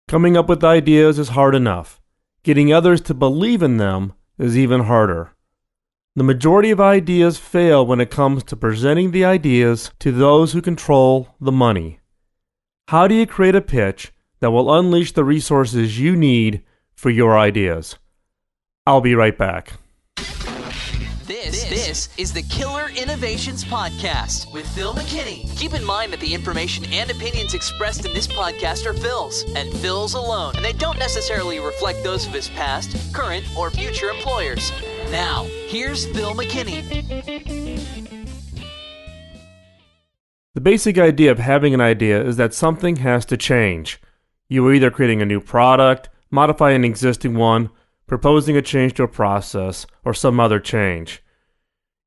Coming up with ideas is hard enough. Getting others to believe in them is even harder. The majority of ideas fail when it comes to presenting the ideas to those who control the money. How do you create a pitch that will unleash the resources you need for your ideas? I'll be right back. This is the Killer Innovations Podcast with Phil McKinney. Keep in mind that the information and opinions expressed in this podcast are Phil's, and Phil's alone, and they don't necessarily reflect those of his past, current, or future employers. Now, here's Phil McKinney. The basic idea of having an idea is that something has to change. You are either creating a new product, modifying an existing one, proposing a change to a process, or some other change.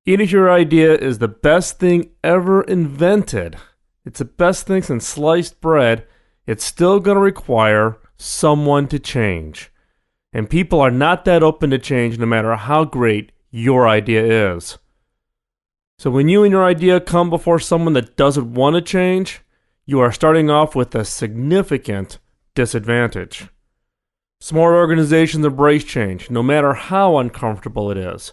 Even if your idea is the best thing ever invented, it's the best thing since sliced bread, it's still going to require someone to change. And people are not that open to change no matter how great your idea is. So when you and your idea come before someone that doesn't want to change, you are starting off with a significant disadvantage. Smart organizations embrace change, no matter how uncomfortable it is.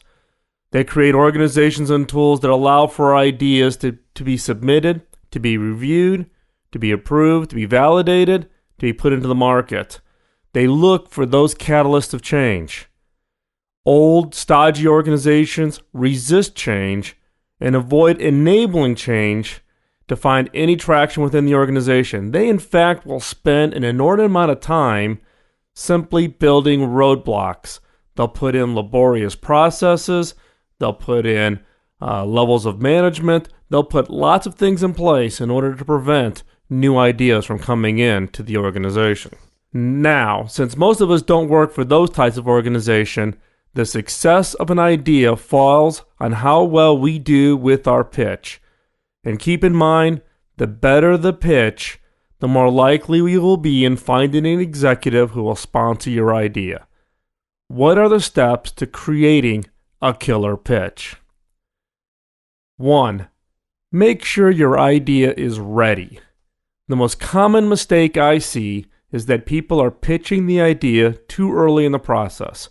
They create organizations and tools that allow for ideas to be submitted, to be reviewed, to be approved, to be validated, to be put into the market. They look for those catalysts of change. Old, stodgy organizations resist change and avoid enabling change to find any traction within the organization. They, in fact, will spend an inordinate amount of time simply building roadblocks. They'll put in laborious processes. They'll put in levels of management. They'll put lots of things in place in order to prevent new ideas from coming in to the organization. Now, since most of us don't work for those types of organization, the success of an idea falls on how well we do with our pitch. And keep in mind, the better the pitch, the more likely we will be in finding an executive who will sponsor your idea. What are the steps to creating a killer pitch? 1. Make sure your idea is ready. The most common mistake I see is that people are pitching the idea too early in the process.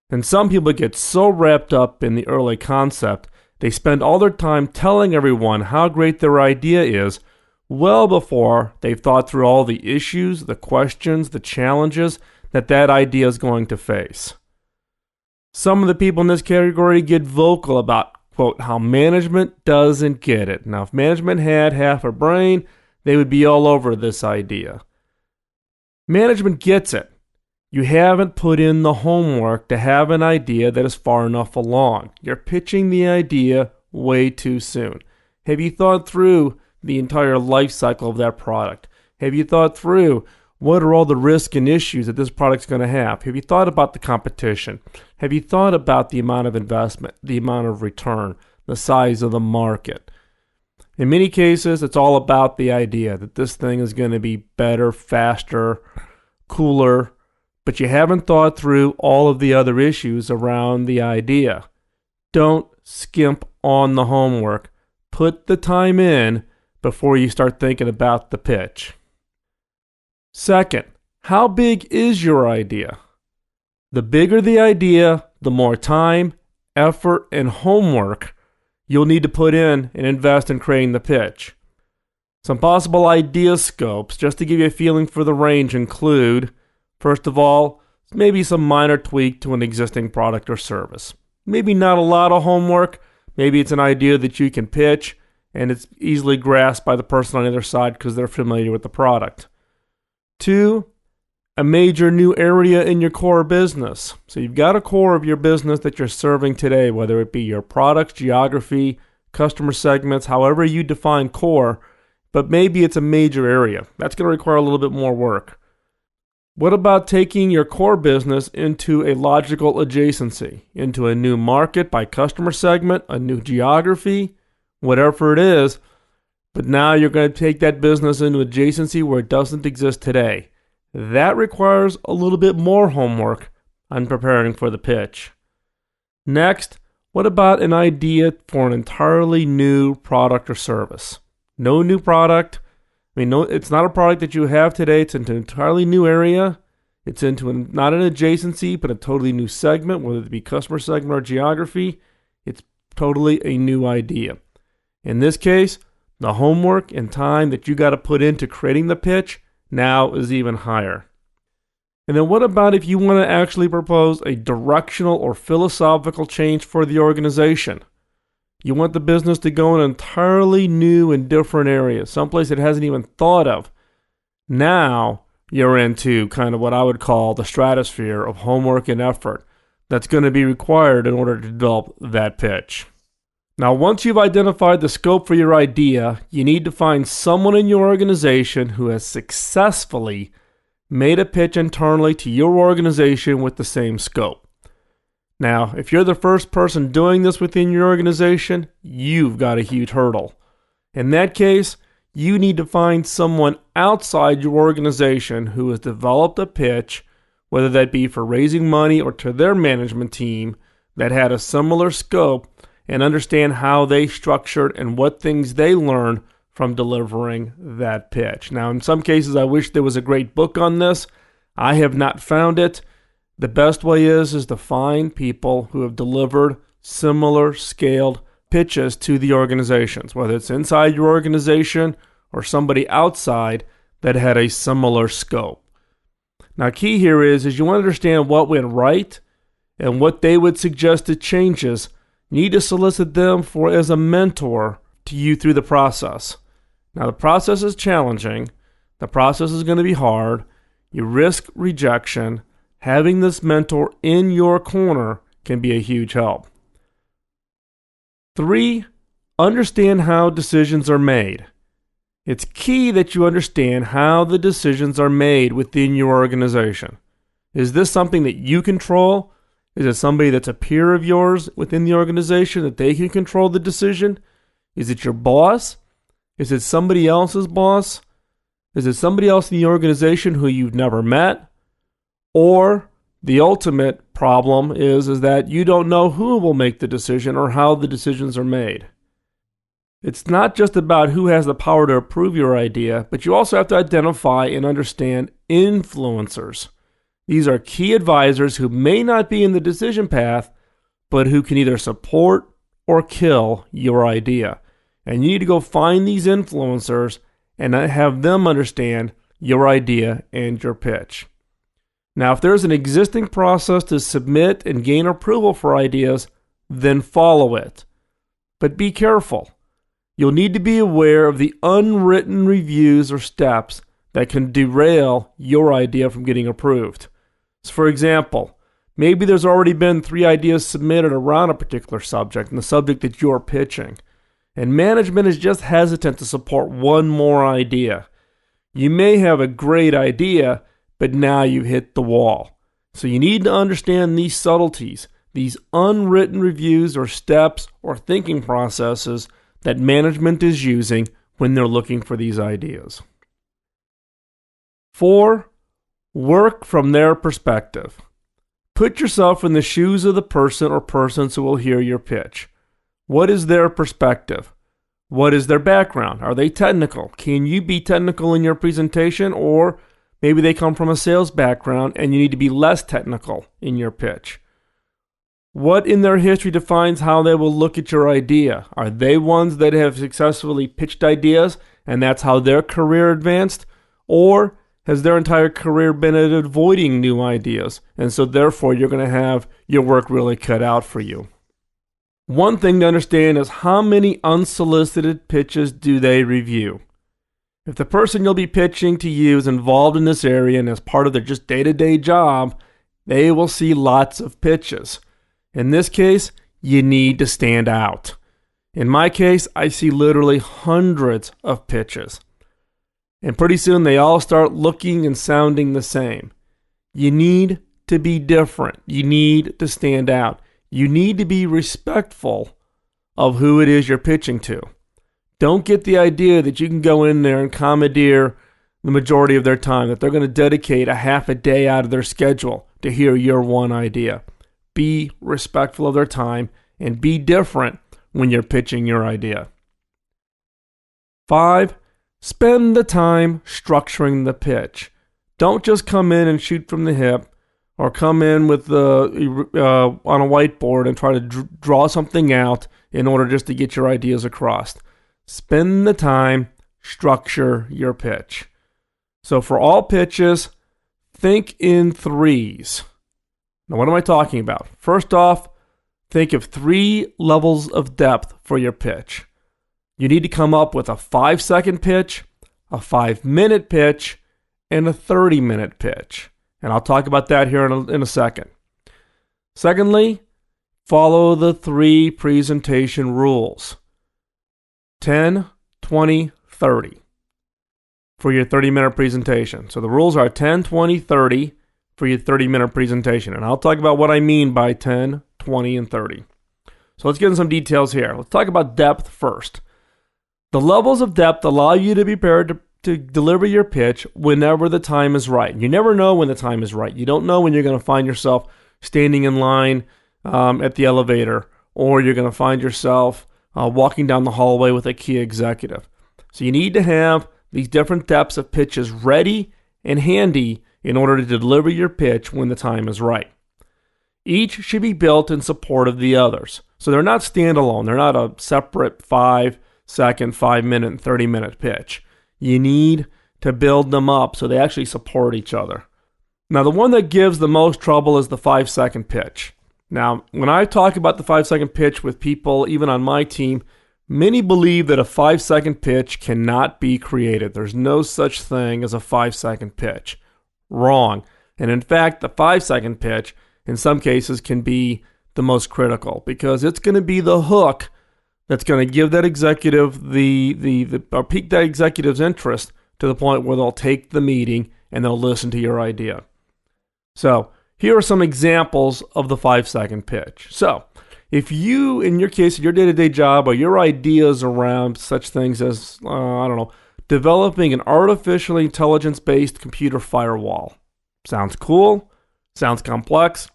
And some people get so wrapped up in the early concept, they spend all their time telling everyone how great their idea is well before they've thought through all the issues, the questions, the challenges that idea is going to face. Some of the people in this category get vocal about, quote, how management doesn't get it. Now, if management had half a brain, they would be all over this idea. Management gets it. You haven't put in the homework to have an idea that is far enough along. You're pitching the idea way too soon. Have you thought through the entire life cycle of that product? Have you thought through what are all the risks and issues that this product's going to have? Have you thought about the competition? Have you thought about the amount of investment, the amount of return, the size of the market? In many cases, it's all about the idea that this thing is going to be better, faster, cooler, but you haven't thought through all of the other issues around the idea. Don't skimp on the homework. Put the time in before you start thinking about the pitch. Second, how big is your idea? The bigger the idea, the more time, effort, and homework you'll need to put in and invest in creating the pitch. Some possible idea scopes, just to give you a feeling for the range, include, first of all, maybe some minor tweak to an existing product or service. Maybe not a lot of homework. Maybe it's an idea that you can pitch and it's easily grasped by the person on the other side because they're familiar with the product. 2, a major new area in your core business. So you've got a core of your business that you're serving today, whether it be your products, geography, customer segments, however you define core, but maybe it's a major area. That's going to require a little bit more work. What about taking your core business into a logical adjacency, into a new market by customer segment, a new geography, whatever it is, but now you're going to take that business into adjacency where it doesn't exist today. That requires a little bit more homework on preparing for the pitch. Next, what about an idea for an entirely new product or service? No new product, I mean, no, it's not a product that you have today. It's into an entirely new area. It's into not an adjacency, but a totally new segment, whether it be customer segment or geography. It's totally a new idea. In this case, the homework and time that you got to put into creating the pitch now is even higher. And then what about if you want to actually propose a directional or philosophical change for the organization? You want the business to go in an entirely new and different area, someplace it hasn't even thought of. Now you're into kind of what I would call the stratosphere of homework and effort that's going to be required in order to develop that pitch. Now, once you've identified the scope for your idea, you need to find someone in your organization who has successfully made a pitch internally to your organization with the same scope. Now, if you're the first person doing this within your organization, you've got a huge hurdle. In that case, you need to find someone outside your organization who has developed a pitch, whether that be for raising money or to their management team, that had a similar scope, and understand how they structured and what things they learned from delivering that pitch. Now, in some cases, I wish there was a great book on this. I have not found it. The best way is to find people who have delivered similar scaled pitches to the organizations, whether it's inside your organization or somebody outside that had a similar scope. Now, key here is you want to understand what went right and what they would suggest as changes. You need to solicit them as a mentor to you through the process. Now, the process is challenging. The process is going to be hard. You risk rejection. Having this mentor in your corner can be a huge help. 3, understand how decisions are made. It's key that you understand how the decisions are made within your organization. Is this something that you control? Is it somebody that's a peer of yours within the organization that they can control the decision? Is it your boss? Is it somebody else's boss? Is it somebody else in the organization who you've never met? Or the ultimate problem is that you don't know who will make the decision or how the decisions are made. It's not just about who has the power to approve your idea, but you also have to identify and understand influencers. These are key advisors who may not be in the decision path, but who can either support or kill your idea. And you need to go find these influencers and have them understand your idea and your pitch. Now, if there's an existing process to submit and gain approval for ideas, then follow it. But be careful. You'll need to be aware of the unwritten reviews or steps that can derail your idea from getting approved. So, for example, maybe there's already been 3 ideas submitted around a particular subject and the subject that you're pitching, and management is just hesitant to support one more idea. You may have a great idea, but now you've hit the wall. So you need to understand these subtleties, these unwritten reviews or steps or thinking processes that management is using when they're looking for these ideas. 4, work from their perspective. Put yourself in the shoes of the person or persons who will hear your pitch. What is their perspective? What is their background? Are they technical? Can you be technical in your presentation? Or maybe they come from a sales background and you need to be less technical in your pitch. What in their history defines how they will look at your idea? Are they ones that have successfully pitched ideas and that's how their career advanced? Or has their entire career been at avoiding new ideas? And so therefore you're going to have your work really cut out for you. One thing to understand is how many unsolicited pitches do they review? If the person you'll be pitching to you is involved in this area and as part of their just day-to-day job, they will see lots of pitches. In this case, you need to stand out. In my case, I see literally hundreds of pitches. And pretty soon they all start looking and sounding the same. You need to be different. You need to stand out. You need to be respectful of who it is you're pitching to. Don't get the idea that you can go in there and commandeer the majority of their time, that they're going to dedicate a half a day out of their schedule to hear your one idea. Be respectful of their time and be different when you're pitching your idea. 5, Spend the time structuring the pitch. Don't just come in and shoot from the hip, or come in with on a whiteboard and try to draw something out in order just to get your ideas across. Spend the time, structure your pitch. So for all pitches, think in threes. Now, what am I talking about? First off, think of 3 levels of depth for your pitch. You need to come up with a 5-second pitch, a 5-minute pitch, and a 30-minute pitch. And I'll talk about that here in a second. Secondly, follow the 3 presentation rules. 10, 20, 30 for your 30-minute presentation. So the rules are 10, 20, 30 for your 30-minute presentation. And I'll talk about what I mean by 10, 20, and 30. So let's get into some details here. Let's talk about depth first. The levels of depth allow you to be prepared to deliver your pitch whenever the time is right. You never know when the time is right. You don't know when you're going to find yourself standing in line at the elevator, or you're going to find yourself walking down the hallway with a key executive. So you need to have these different depths of pitches ready and handy in order to deliver your pitch when the time is right. Each should be built in support of the others. So they're not standalone. They're not a separate 5-second, 5-minute, and 30-minute pitch. You need to build them up so they actually support each other. Now, the one that gives the most trouble is the 5-second pitch. Now, when I talk about the 5-second pitch with people, even on my team, many believe that a 5-second pitch cannot be created. There's no such thing as a 5-second pitch. Wrong. And in fact, the 5-second pitch, in some cases, can be the most critical because it's going to be the hook that's going to give that executive or pique that executive's interest to the point where they'll take the meeting and they'll listen to your idea. So here are some examples of the 5-second pitch. So if you, in your case, your day-to-day job or your ideas around such things as, developing an artificially intelligence-based computer firewall. Sounds cool. Sounds complex.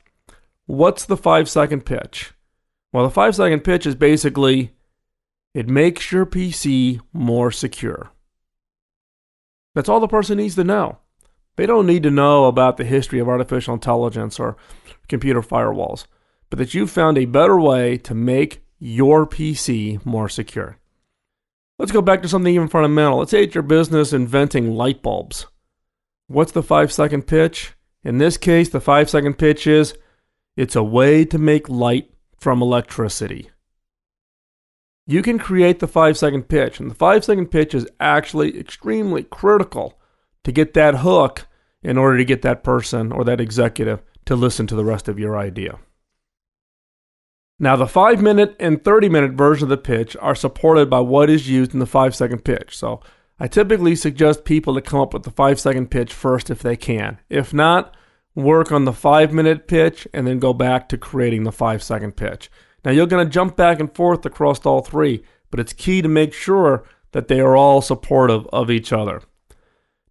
What's the 5-second pitch? Well, the 5-second pitch is basically, it makes your PC more secure. That's all the person needs to know. They don't need to know about the history of artificial intelligence or computer firewalls, but that you found a better way to make your PC more secure. Let's go back to something even fundamental. Let's say it's your business inventing light bulbs. What's the 5-second pitch? In this case, the 5-second pitch is, it's a way to make light from electricity. You can create the 5-second pitch, and the 5-second pitch is actually extremely critical to get that hook in order to get that person or that executive to listen to the rest of your idea. Now, the 5-minute and 30-minute version of the pitch are supported by what is used in the 5-second pitch. So I typically suggest people to come up with the 5-second pitch first if they can. If not, work on the 5-minute pitch and then go back to creating the 5-second pitch. Now, you're going to jump back and forth across all 3, but it's key to make sure that they are all supportive of each other.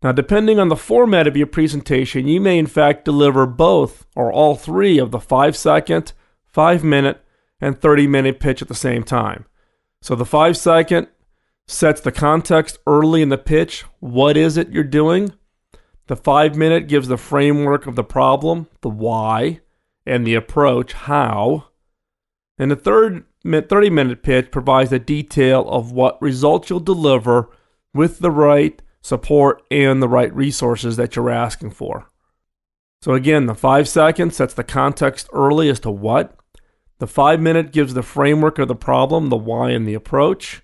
Now, depending on the format of your presentation, you may in fact deliver both or all 3 of the 5-second, 5-minute, and 30-minute pitch at the same time. So the 5-second sets the context early in the pitch. What is it you're doing? The 5-minute gives the framework of the problem, the why, and the approach, how. And the 30-minute pitch provides the detail of what results you'll deliver with the right support and the right resources that you're asking for. So again, the 5-second sets the context early as to what. The 5-minute gives the framework of the problem, the why, and the approach.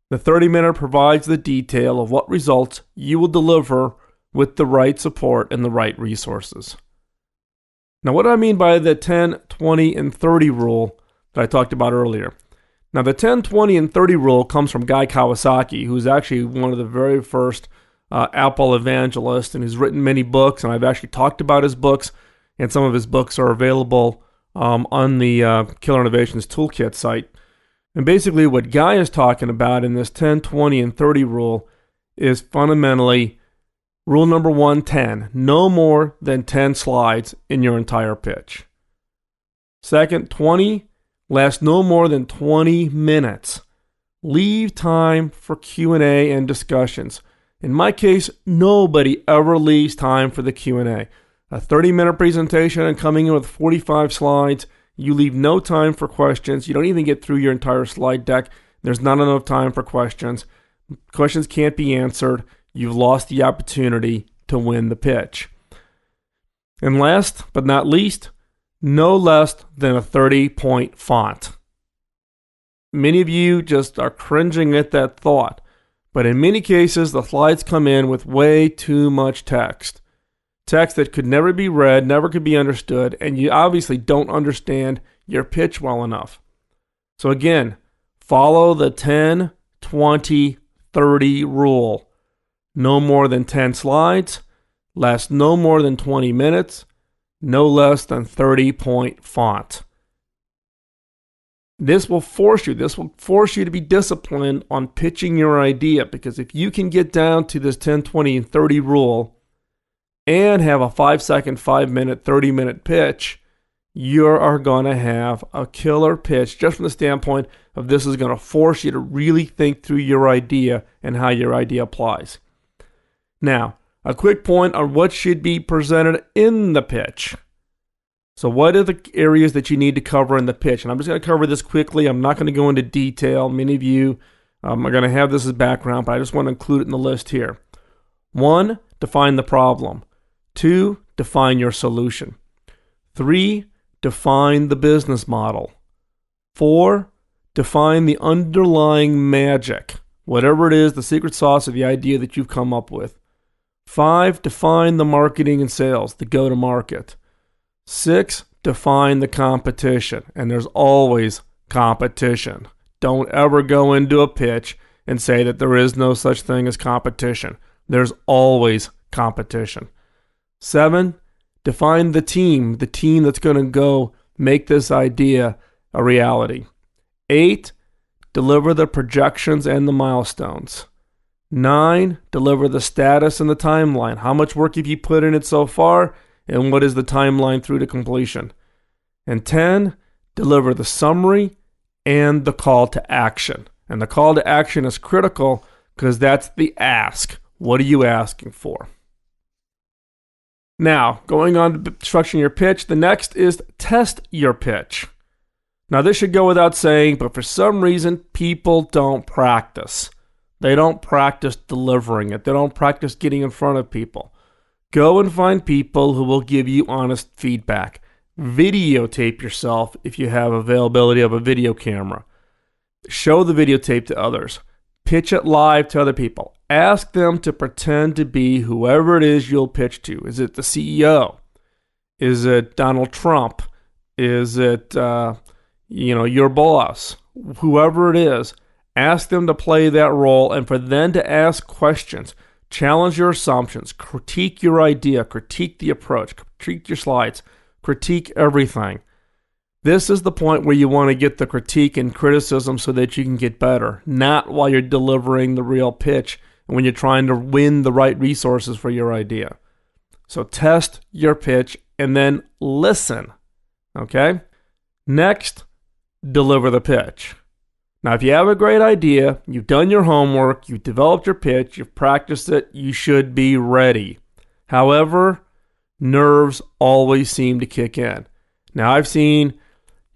The 30-minute provides the detail of what results you will deliver with the right support and the right resources. Now, what do I mean by the 10, 20, and 30 rule that I talked about earlier? Now, the 10, 20, and 30 rule comes from Guy Kawasaki, who's actually one of the very first Apple evangelists, and he's written many books, and I've actually talked about his books, and some of his books are available on the Killer Innovations Toolkit site. And basically what Guy is talking about in this 10, 20, and 30 rule is fundamentally rule number 1, 10. No more than 10 slides in your entire pitch. Second, 20, last no more than 20 minutes. Leave time for Q&A and discussions. In my case, nobody ever leaves time for the Q&A. A 30-minute presentation and coming in with 45 slides, you leave no time for questions. You don't even get through your entire slide deck. There's not enough time for questions. Questions can't be answered. You've lost the opportunity to win the pitch. And last but not least, no less than a 30-point font. Many of you just are cringing at that thought, but in many cases, the slides come in with way too much text. Text that could never be read, never could be understood, and you obviously don't understand your pitch well enough. So again, follow the 10, 20, 30 rule. No more than 10 slides, last no more than 20 minutes, no less than 30-point font. This will force you to be disciplined on pitching your idea, because if you can get down to this 10, 20, and 30 rule and have a 5-second, 5-minute, 30-minute pitch, you are going to have a killer pitch just from the standpoint of this is going to force you to really think through your idea and how your idea applies. Now, a quick point on what should be presented in the pitch. So what are the areas that you need to cover in the pitch? And I'm just going to cover this quickly. I'm not going to go into detail. Many of you are going to have this as background, but I just want to include it in the list here. 1, define the problem. 2, define your solution. 3, define the business model. 4, define the underlying magic, whatever it is, the secret sauce of the idea that you've come up with. 5, define the marketing and sales, the go-to-market. 6, define the competition. And there's always competition. Don't ever go into a pitch and say that there is no such thing as competition. There's always competition. 7, define the team that's going to go make this idea a reality. 8, deliver the projections and the milestones. 9, deliver the status and the timeline. How much work have you put in it so far, and what is the timeline through to completion? And 10, deliver the summary and the call to action. And the call to action is critical because that's the ask. What are you asking for? Now, going on to structuring your pitch, the next is test your pitch. Now, this should go without saying, but for some reason, people don't practice. They don't practice delivering it. They don't practice getting in front of people. Go and find people who will give you honest feedback. Videotape yourself if you have availability of a video camera. Show the videotape to others. Pitch it live to other people. Ask them to pretend to be whoever it is you'll pitch to. Is it the CEO? Is it Donald Trump? Is it your boss? Whoever it is, ask them to play that role and for them to ask questions. Challenge your assumptions. Critique your idea. Critique the approach. Critique your slides. Critique everything. This is the point where you want to get the critique and criticism so that you can get better, not while you're delivering the real pitch and when you're trying to win the right resources for your idea. So test your pitch and then listen. Okay? Next, deliver the pitch. Now, if you have a great idea, you've done your homework, you've developed your pitch, you've practiced it, you should be ready. However, nerves always seem to kick in. Now, I've seen,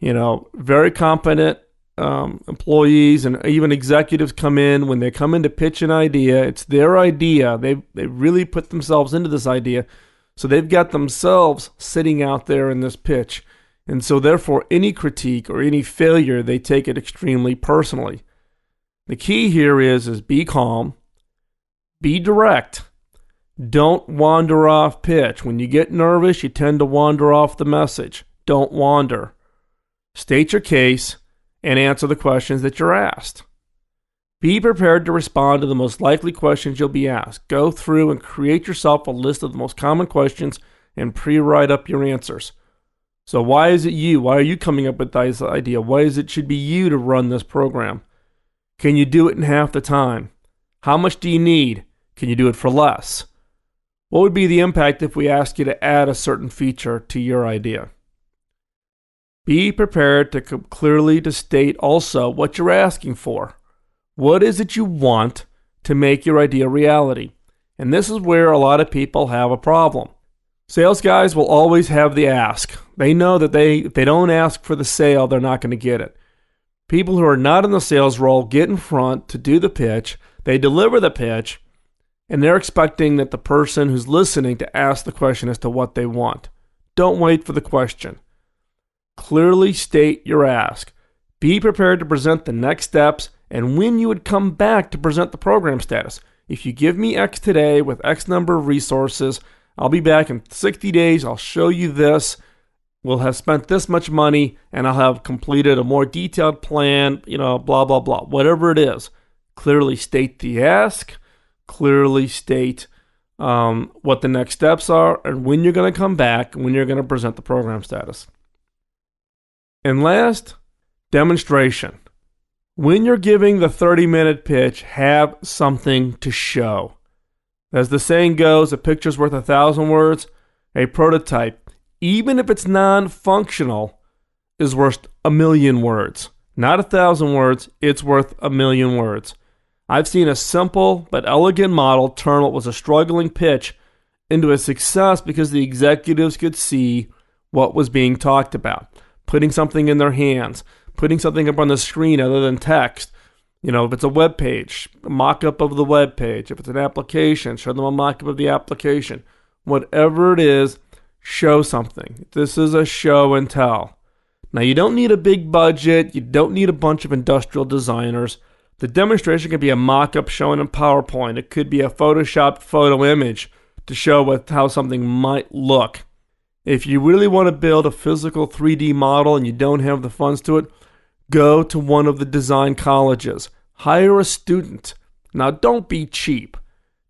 very competent employees and even executives come in. When they come in to pitch an idea, it's their idea. They really put themselves into this idea. So they've got themselves sitting out there in this pitch. And so therefore, any critique or any failure, they take it extremely personally. The key here is be calm, be direct. Don't wander off pitch. When you get nervous, you tend to wander off the message. Don't wander. State your case and answer the questions that you're asked. Be prepared to respond to the most likely questions you'll be asked. Go through and create yourself a list of the most common questions and pre-write up your answers. So why is it you? Why are you coming up with this idea? Why is it should be you to run this program? Can you do it in half the time? How much do you need? Can you do it for less? What would be the impact if we asked you to add a certain feature to your idea? Be prepared to clearly to state also what you're asking for. What is it you want to make your idea reality? And this is where a lot of people have a problem. Sales guys will always have the ask. They know that if they don't ask for the sale, they're not going to get it. People who are not in the sales role get in front to do the pitch. They deliver the pitch, and they're expecting that the person who's listening to ask the question as to what they want. Don't wait for the question. Clearly state your ask. Be prepared to present the next steps and when you would come back to present the program status. If you give me X today with X number of resources, I'll be back in 60 days. I'll show you this. We'll have spent this much money, and I'll have completed a more detailed plan, blah, blah, blah. Whatever it is, clearly state the ask, clearly state what the next steps are, and when you're going to come back, when you're going to present the program status. And last, demonstration. When you're giving the 30-minute pitch, have something to show. As the saying goes, a picture's worth 1,000 words. A prototype, even if it's non-functional, is worth 1,000,000 words. Not 1,000 words, it's worth 1,000,000 words. I've seen a simple but elegant model turn what was a struggling pitch into a success because the executives could see what was being talked about. Putting something in their hands, putting something up on the screen other than text. If it's a web page, a mock-up of the web page. If it's an application, show them a mock-up of the application. Whatever it is, show something. This is a show and tell. Now, you don't need a big budget. You don't need a bunch of industrial designers. The demonstration can be a mock-up shown in PowerPoint. It could be a Photoshopped photo image to show how something might look. If you really want to build a physical 3D model and you don't have the funds to it, go to one of the design colleges. Hire a student. Now, don't be cheap.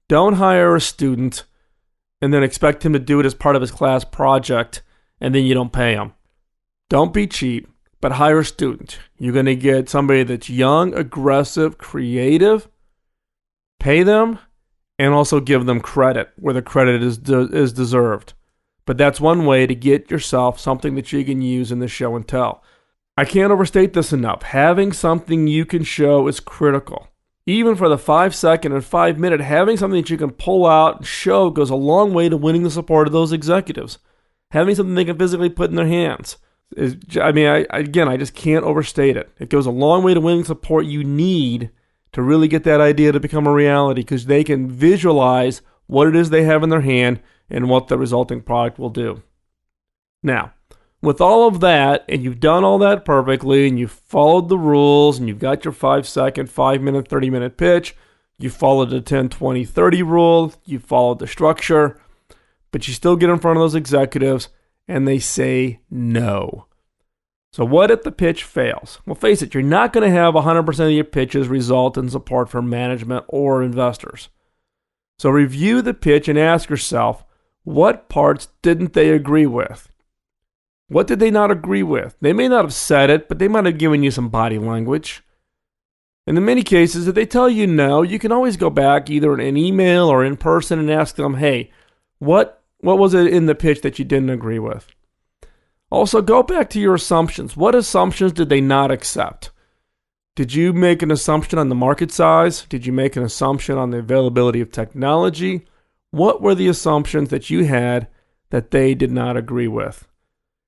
Don't hire a student and then expect him to do it as part of his class project, and then you don't pay him. Don't be cheap, but hire a student. You're going to get somebody that's young, aggressive, creative. Pay them, and also give them credit where the credit is deserved. But that's one way to get yourself something that you can use in the show and tell. I can't overstate this enough. Having something you can show is critical. Even for the 5-second and 5-minute, having something that you can pull out and show goes a long way to winning the support of those executives. Having something they can physically put in their hands. I just can't overstate it. It goes a long way to winning support you need to really get that idea to become a reality, because they can visualize what it is they have in their hand and what the resulting product will do. Now, with all of that, and you've done all that perfectly, and you've followed the rules, and you've got your 5-second, 5-minute, 30-minute pitch, you followed the 10, 20, 30 rule, you followed the structure, but you still get in front of those executives, and they say no. So what if the pitch fails? Well, face it, you're not going to have 100% of your pitches result in support from management or investors. So review the pitch and ask yourself, what parts didn't they agree with? What did they not agree with? They may not have said it, but they might have given you some body language. And in many cases, if they tell you no, you can always go back either in an email or in person and ask them, hey, what was it in the pitch that you didn't agree with? Also, go back to your assumptions. What assumptions did they not accept? Did you make an assumption on the market size? Did you make an assumption on the availability of technology? What were the assumptions that you had that they did not agree with?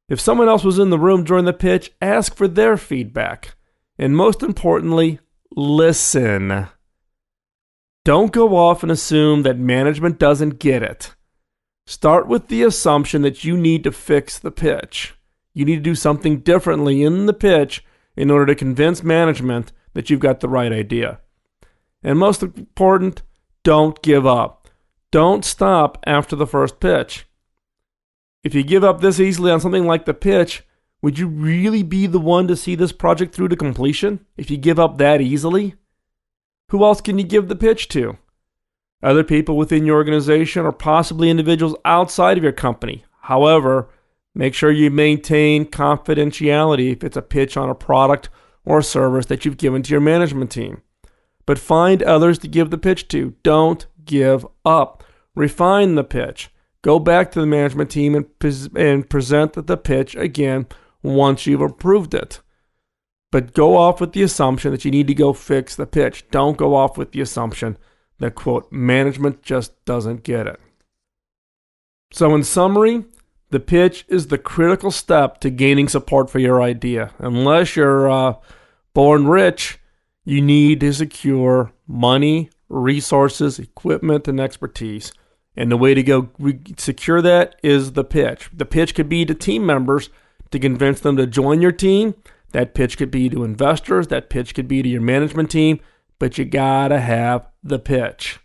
If someone else was in the room during the pitch, ask for their feedback. And most importantly, listen. Don't go off and assume that management doesn't get it. Start with the assumption that you need to fix the pitch. You need to do something differently in the pitch in order to convince management that you've got the right idea. And most important, don't give up. Don't stop after the first pitch. If you give up this easily on something like the pitch, would you really be the one to see this project through to completion if you give up that easily? Who else can you give the pitch to? Other people within your organization or possibly individuals outside of your company. However, make sure you maintain confidentiality if it's a pitch on a product or a service that you've given to your management team. But find others to give the pitch to. Don't give up. Refine the pitch. Go back to the management team and present the pitch again once you've approved it. But go off with the assumption that you need to go fix the pitch. Don't go off with the assumption that, quote, management just doesn't get it. So in summary, the pitch is the critical step to gaining support for your idea. Unless you're born rich, you need to secure money, resources, equipment, and expertise. And the way to go secure that is the pitch. The pitch could be to team members to convince them to join your team. That pitch could be to investors. That pitch could be to your management team. But you gotta have the pitch.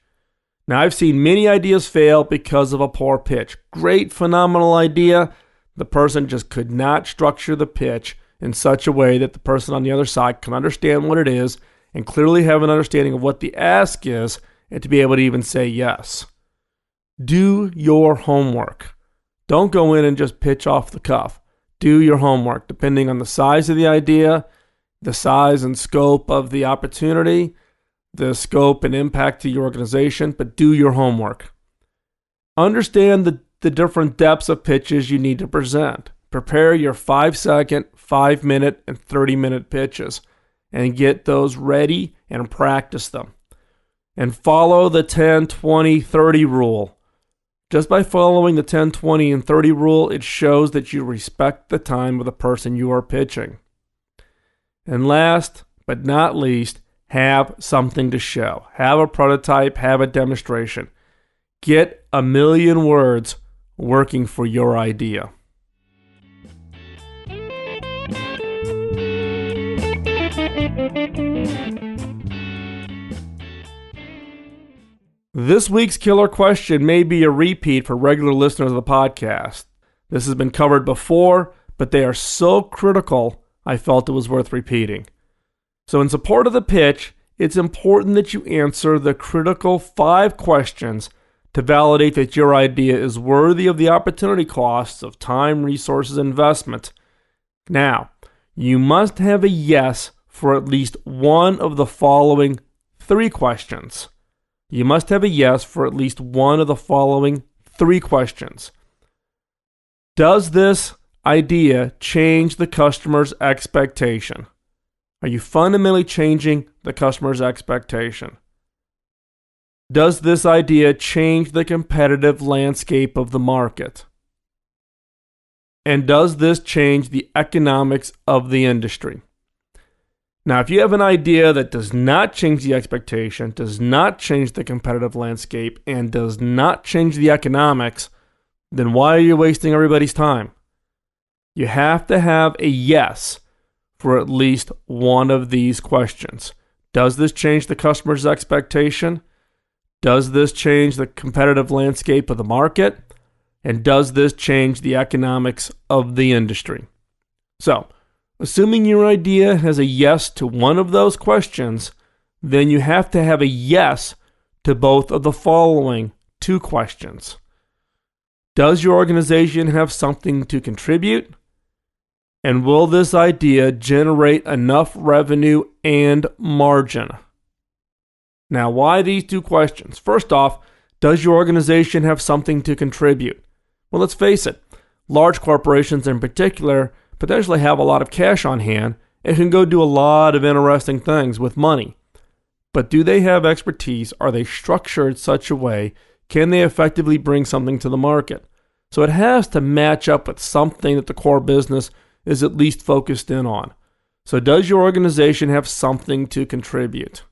Now, I've seen many ideas fail because of a poor pitch. Great, phenomenal idea. The person just could not structure the pitch in such a way that the person on the other side can understand what it is and clearly have an understanding of what the ask is and to be able to even say yes. Do your homework. Don't go in and just pitch off the cuff. Do your homework, depending on the size of the idea, the size and scope of the opportunity, the scope and impact to your organization, but do your homework. Understand the different depths of pitches you need to present. Prepare your 5-second, 5-minute, and 30-minute pitches and get those ready and practice them. And follow the 10, 20, 30 rule. Just by following the 10, 20, and 30 rule, it shows that you respect the time of the person you are pitching. And last but not least, have something to show. Have a prototype, have a demonstration. Get 1,000,000 words working for your idea. This week's killer question may be a repeat for regular listeners of the podcast. This has been covered before, but they are so critical, I felt it was worth repeating. So in support of the pitch, it's important that you answer the critical 5 questions to validate that your idea is worthy of the opportunity costs of time, resources, and investment. Now, you must have a yes for at least one of the following 3 questions. You must have a yes for at least one of the following 3 questions. Does this idea change the customer's expectation? Are you fundamentally changing the customer's expectation? Does this idea change the competitive landscape of the market? And does this change the economics of the industry? Now, if you have an idea that does not change the expectation, does not change the competitive landscape, and does not change the economics, then why are you wasting everybody's time? You have to have a yes for at least one of these questions. Does this change the customer's expectation? Does this change the competitive landscape of the market? And does this change the economics of the industry? So, assuming your idea has a yes to one of those questions, then you have to have a yes to both of the following 2 questions. Does your organization have something to contribute? And will this idea generate enough revenue and margin? Now, why these 2 questions? First off, does your organization have something to contribute? Well, let's face it, large corporations in particular potentially have a lot of cash on hand and can go do a lot of interesting things with money. But do they have expertise? Are they structured such a way? Can they effectively bring something to the market? So it has to match up with something that the core business is at least focused in on. So does your organization have something to contribute?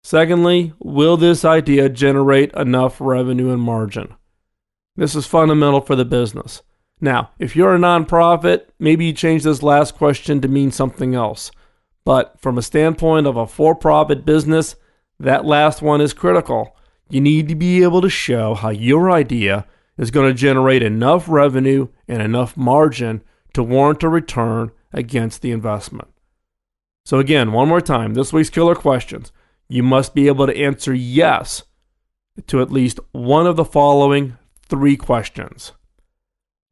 Secondly, will this idea generate enough revenue and margin? This is fundamental for the business. Now, if you're a nonprofit, maybe you change this last question to mean something else. But from a standpoint of a for-profit business, that last one is critical. You need to be able to show how your idea is going to generate enough revenue and enough margin to warrant a return against the investment. So again, one more time, this week's killer questions. You must be able to answer yes to at least one of the following 3 questions.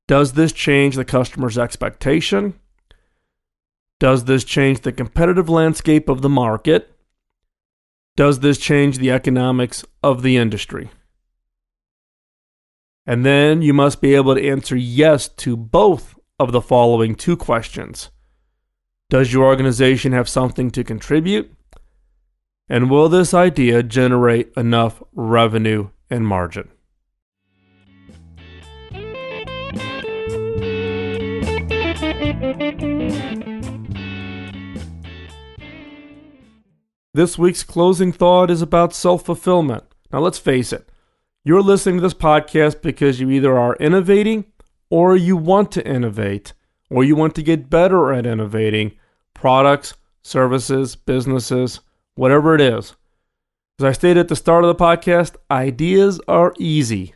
Does this change the customer's expectation? Does this change the competitive landscape of the market? Does this change the economics of the industry? And then you must be able to answer yes to both of the following 2 questions. Does your organization have something to contribute? And will this idea generate enough revenue and margin? This week's closing thought is about self-fulfillment. Now let's face it, you're listening to this podcast because you either are innovating or you want to innovate or you want to get better at innovating products, services, businesses, whatever it is. As I stated at the start of the podcast, ideas are easy,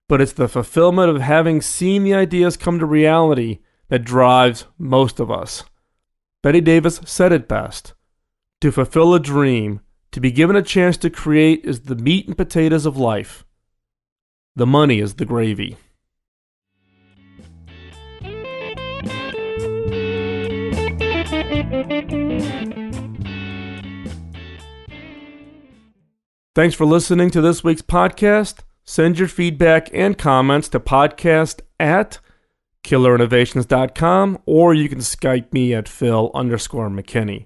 but it's the fulfillment of having seen the ideas come to reality that drives most of us. Betty Davis said it best. To fulfill a dream, to be given a chance to create is the meat and potatoes of life. The money is the gravy. Thanks for listening to this week's podcast. Send your feedback and comments to podcast@killerinnovations.com, or you can Skype me at Phil_McKinney.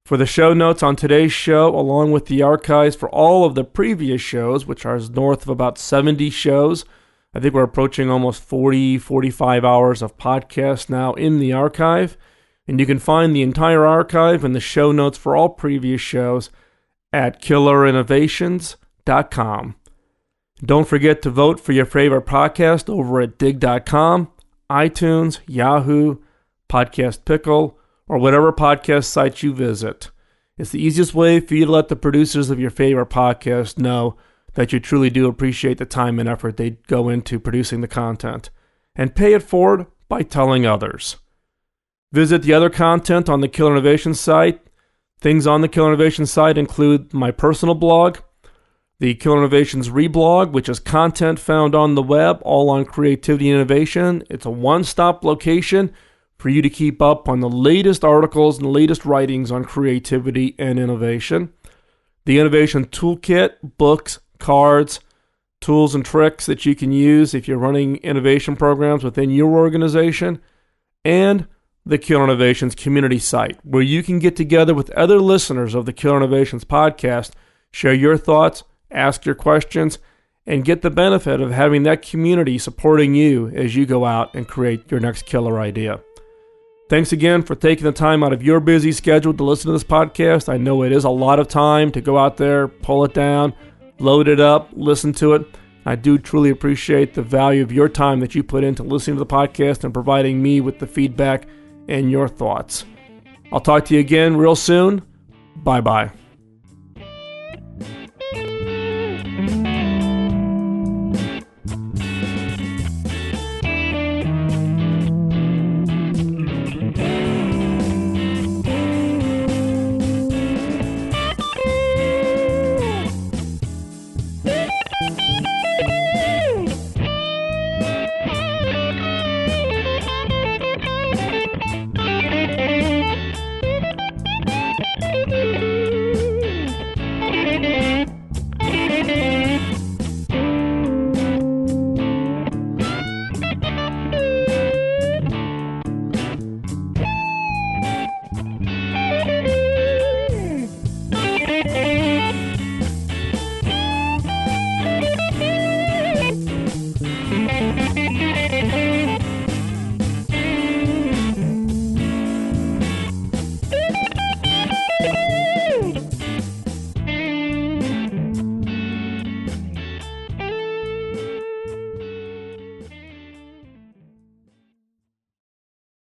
For the show notes on today's show, along with the archives for all of the previous shows, which are north of about 70 shows, I think we're approaching almost 45 hours of podcasts now in the archive. And you can find the entire archive and the show notes for all previous shows at killerinnovations.com. Don't forget to vote for your favorite podcast over at dig.com, iTunes, Yahoo, Podcast Pickle, or whatever podcast site you visit. It's the easiest way for you to let the producers of your favorite podcast know that you truly do appreciate the time and effort they go into producing the content. And pay it forward by telling others. Visit the other content on the Killer Innovations site. Things on the Killer Innovations site include my personal blog, the Killer Innovations reblog, which is content found on the web, all on creativity and innovation. It's a one-stop location for you to keep up on the latest articles and the latest writings on creativity and innovation. The Innovation Toolkit, books, cards, tools and tricks that you can use if you're running innovation programs within your organization. And the Killer Innovations community site, where you can get together with other listeners of the Killer Innovations podcast, share your thoughts, ask your questions, and get the benefit of having that community supporting you as you go out and create your next killer idea. Thanks again for taking the time out of your busy schedule to listen to this podcast. I know it is a lot of time to go out there, pull it down, load it up, listen to it. I do truly appreciate the value of your time that you put into listening to the podcast and providing me with the feedback and your thoughts. I'll talk to you again real soon. Bye-bye.